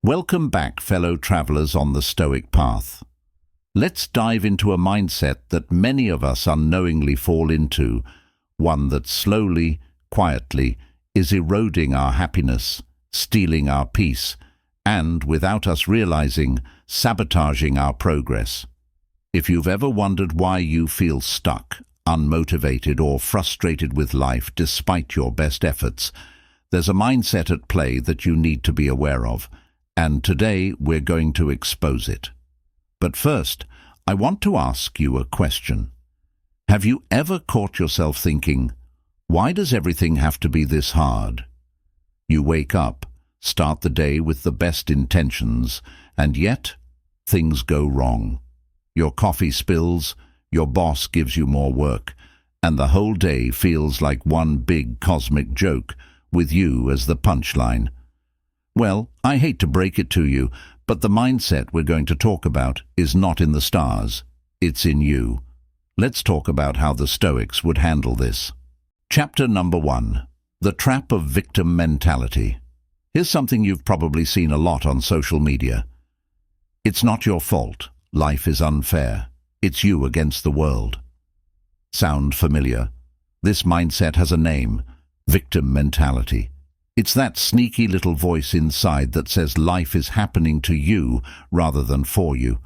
Welcome back, fellow travelers on the Stoic path. Let's dive into a mindset that many of us unknowingly fall into, one that slowly, quietly, is eroding our happiness, stealing our peace, and, without us realizing, sabotaging our progress. If you've ever wondered why you feel stuck, unmotivated, or frustrated with life despite your best efforts, there's a mindset at play that you need to be aware of. And today we're going to expose it. But first, I want to ask you a question. Have you ever caught yourself thinking, why does everything have to be this hard? You wake up, start the day with the best intentions, and yet things go wrong. Your coffee spills, your boss gives you more work, and the whole day feels like one big cosmic joke with you as the punchline. Well, I hate to break it to you, but the mindset we're going to talk about is not in the stars, it's in you. Let's talk about how the Stoics would handle this. Chapter number 1. The Trap of Victim Mentality. Here's something you've probably seen a lot on social media. It's not your fault. Life is unfair. It's you against the world. Sound familiar? This mindset has a name: victim mentality. It's that sneaky little voice inside that says life is happening to you rather than for you.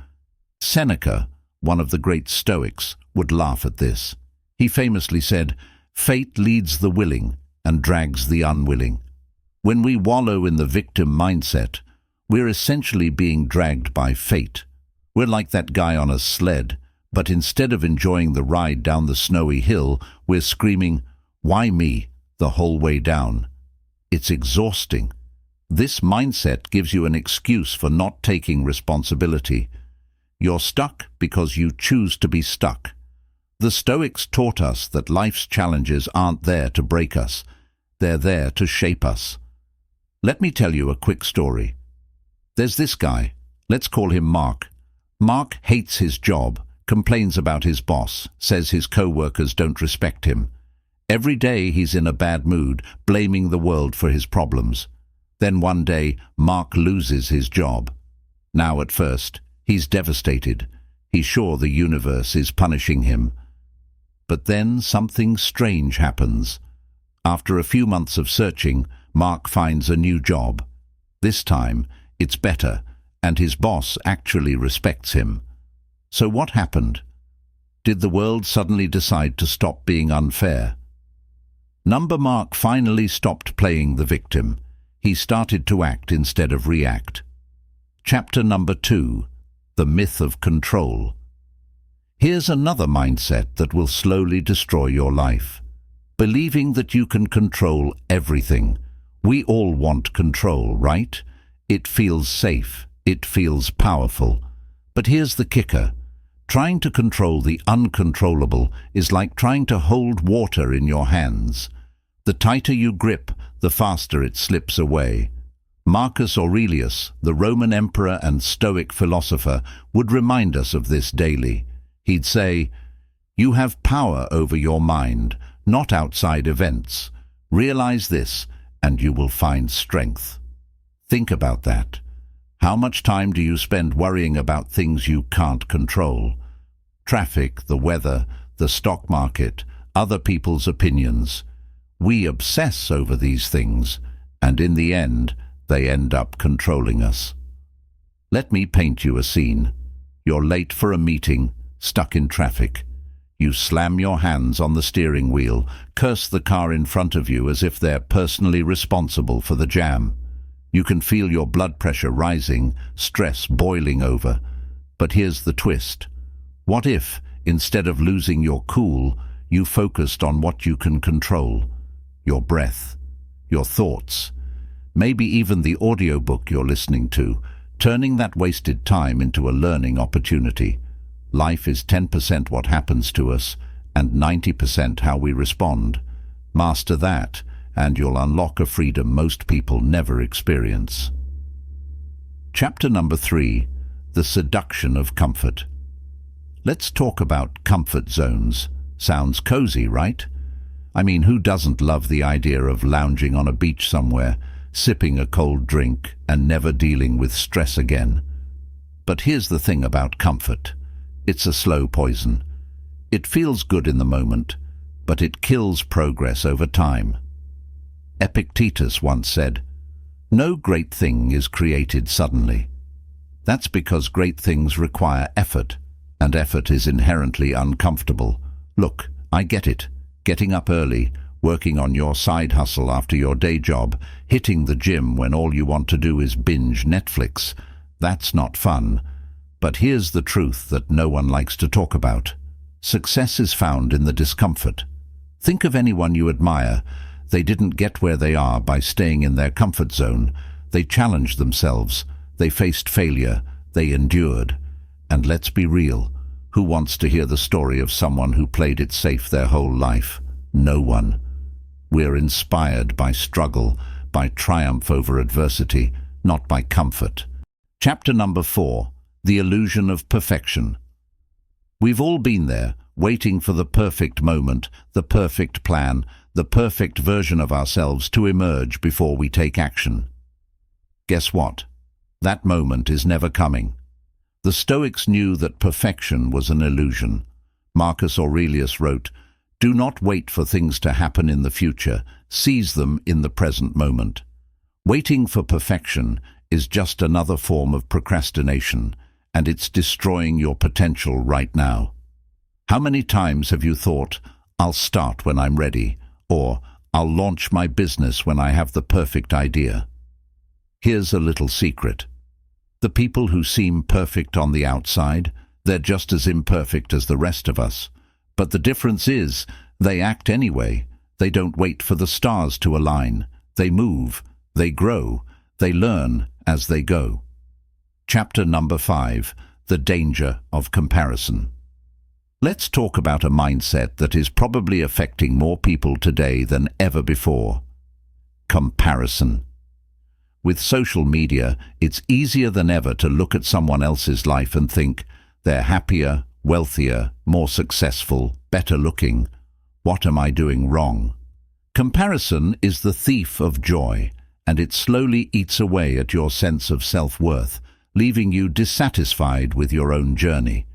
Seneca, one of the great Stoics, would laugh at this. He famously said, "Fate leads the willing and drags the unwilling." When we wallow in the victim mindset, we're essentially being dragged by fate. We're like that guy on a sled, but instead of enjoying the ride down the snowy hill, we're screaming, "Why me?" the whole way down. It's exhausting. This mindset gives you an excuse for not taking responsibility. You're stuck because you choose to be stuck. The Stoics taught us that life's challenges aren't there to break us. They're there to shape us. Let me tell you a quick story. There's this guy. Let's call him Mark. Mark hates his job, complains about his boss, says his co-workers don't respect him. Every day he's in a bad mood, blaming the world for his problems. Then one day, Mark loses his job. Now at first, he's devastated. He's sure the universe is punishing him. But then something strange happens. After a few months of searching, Mark finds a new job. This time, it's better, and his boss actually respects him. So what happened? Did the world suddenly decide to stop being unfair? Mark finally stopped playing the victim. He started to act instead of react. Chapter number 2. The Myth of Control. Here's another mindset that will slowly destroy your life. Believing that you can control everything. We all want control, right? It feels safe. It feels powerful. But here's the kicker. Trying to control the uncontrollable is like trying to hold water in your hands. The tighter you grip, the faster it slips away. Marcus Aurelius, the Roman emperor and Stoic philosopher, would remind us of this daily. He'd say, "You have power over your mind, not outside events. Realize this, and you will find strength." Think about that. How much time do you spend worrying about things you can't control? Traffic, the weather, the stock market, other people's opinions. We obsess over these things, and in the end, they end up controlling us. Let me paint you a scene. You're late for a meeting, stuck in traffic. You slam your hands on the steering wheel, curse the car in front of you as if they're personally responsible for the jam. You can feel your blood pressure rising, stress boiling over. But here's the twist. What if, instead of losing your cool, you focused on what you can control? Your breath, your thoughts, maybe even the audiobook you're listening to, turning that wasted time into a learning opportunity. Life is 10% what happens to us and 90% how we respond. Master that, and you'll unlock a freedom most people never experience. Chapter number 3. The Seduction of Comfort. Let's talk about comfort zones. Sounds cozy, right? I mean, who doesn't love the idea of lounging on a beach somewhere, sipping a cold drink and never dealing with stress again. But here's the thing about comfort. It's a slow poison. It feels good in the moment, but it kills progress over time. Epictetus once said, "No great thing is created suddenly." That's because great things require effort, and effort is inherently uncomfortable. Look, I get it. Getting up early, working on your side hustle after your day job, hitting the gym when all you want to do is binge Netflix. That's not fun. But here's the truth that no one likes to talk about. Success is found in the discomfort. Think of anyone you admire. They didn't get where they are by staying in their comfort zone. They challenged themselves. They faced failure. They endured. And let's be real. Who wants to hear the story of someone who played it safe their whole life? No one. We're inspired by struggle, by triumph over adversity, not by comfort. Chapter number 4. The illusion of perfection. We've all been there, waiting for the perfect moment, the perfect plan, the perfect version of ourselves to emerge before we take action. Guess what? That moment is never coming. The Stoics knew that perfection was an illusion. Marcus Aurelius wrote, "Do not wait for things to happen in the future, seize them in the present moment." Waiting for perfection is just another form of procrastination, and it's destroying your potential right now. How many times have you thought, "I'll start when I'm ready," or "I'll launch my business when I have the perfect idea"? Here's a little secret. The people who seem perfect on the outside, they're just as imperfect as the rest of us. But the difference is, they act anyway. They don't wait for the stars to align. They move, they grow, they learn as they go. Chapter number 5. The danger of comparison. Let's talk about a mindset that is probably affecting more people today than ever before. Comparison. With social media, it's easier than ever to look at someone else's life and think, they're happier, wealthier, more successful, better looking. What am I doing wrong? Comparison is the thief of joy, and it slowly eats away at your sense of self-worth, leaving you dissatisfied with your own journey.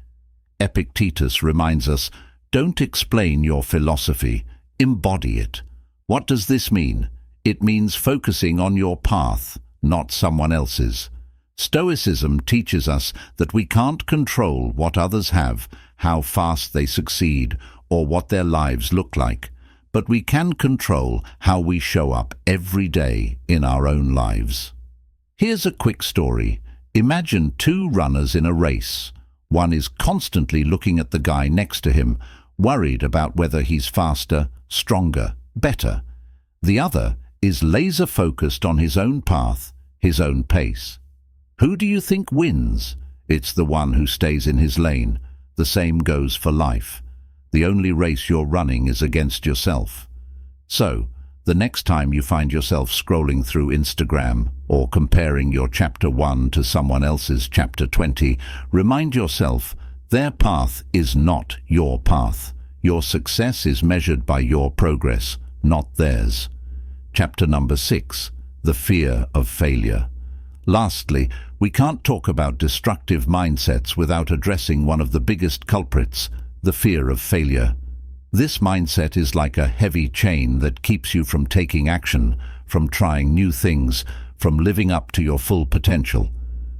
Epictetus reminds us, don't explain your philosophy, embody it. What does this mean? It means focusing on your path, not someone else's. Stoicism teaches us that we can't control what others have, how fast they succeed, or what their lives look like, but we can control how we show up every day in our own lives. Here's a quick story. Imagine two runners in a race. One is constantly looking at the guy next to him, worried about whether he's faster, stronger, better. The other is laser-focused on his own path, his own pace. Who do you think wins? It's the one who stays in his lane. The same goes for life. The only race you're running is against yourself. So, the next time you find yourself scrolling through Instagram or comparing your chapter 1 to someone else's chapter 20, remind yourself, their path is not your path. Your success is measured by your progress, not theirs. Chapter number 6. The fear of failure. Lastly, we can't talk about destructive mindsets without addressing one of the biggest culprits, the fear of failure. This mindset is like a heavy chain that keeps you from taking action, from trying new things, from living up to your full potential.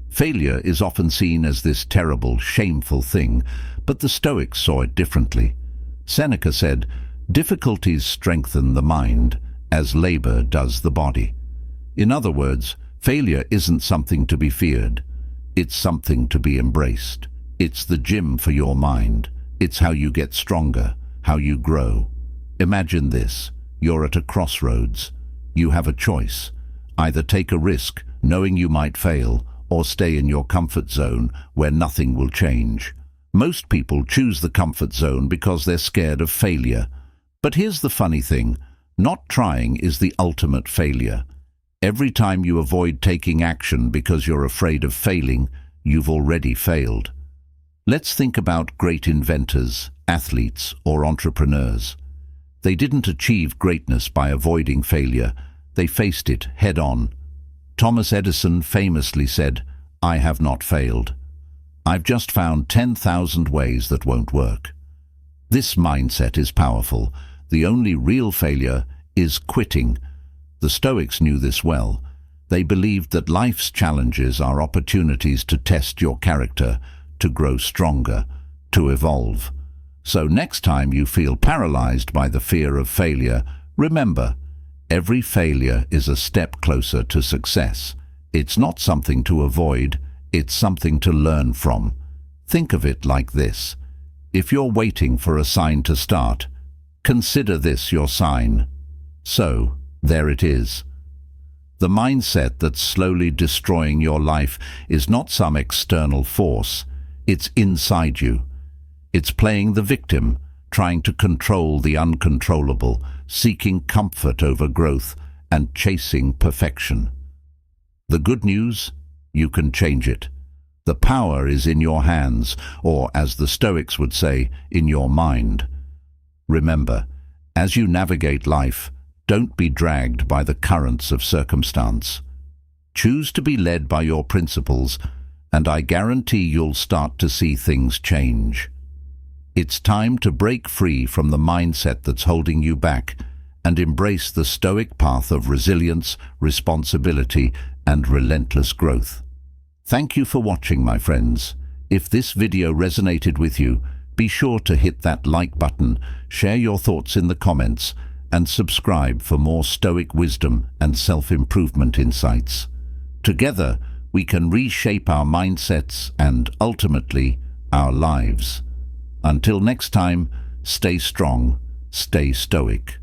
Failure is often seen as this terrible, shameful thing, but the Stoics saw it differently. Seneca said, "Difficulties strengthen the mind, as labor does the body." In other words, failure isn't something to be feared. It's something to be embraced. It's the gym for your mind. It's how you get stronger, how you grow. Imagine this. You're at a crossroads. You have a choice. Either take a risk, knowing you might fail, or stay in your comfort zone where nothing will change. Most people choose the comfort zone because they're scared of failure. But here's the funny thing. Not trying is the ultimate failure. Every time you avoid taking action because you're afraid of failing, you've already failed. Let's think about great inventors, athletes, or entrepreneurs. They didn't achieve greatness by avoiding failure. They faced it head on. Thomas Edison famously said, "I have not failed. I've just found 10,000 ways that won't work." This mindset is powerful. The only real failure is quitting. The Stoics knew this well. They believed that life's challenges are opportunities to test your character, to grow stronger, to evolve. So next time you feel paralyzed by the fear of failure, remember, every failure is a step closer to success. It's not something to avoid, it's something to learn from. Think of it like this. If you're waiting for a sign to start, consider this your sign. So, there it is. The mindset that's slowly destroying your life is not some external force. It's inside you. It's playing the victim, trying to control the uncontrollable, seeking comfort over growth, and chasing perfection. The good news? You can change it. The power is in your hands, or as the Stoics would say, in your mind. Remember, as you navigate life, don't be dragged by the currents of circumstance. Choose to be led by your principles, and I guarantee you'll start to see things change. It's time to break free from the mindset that's holding you back and embrace the Stoic path of resilience, responsibility, and relentless growth. Thank you for watching, my friends. If this video resonated with you, be sure to hit that like button, share your thoughts in the comments, and subscribe for more Stoic wisdom and self-improvement insights. Together, we can reshape our mindsets and, ultimately, our lives. Until next time, stay strong, stay stoic.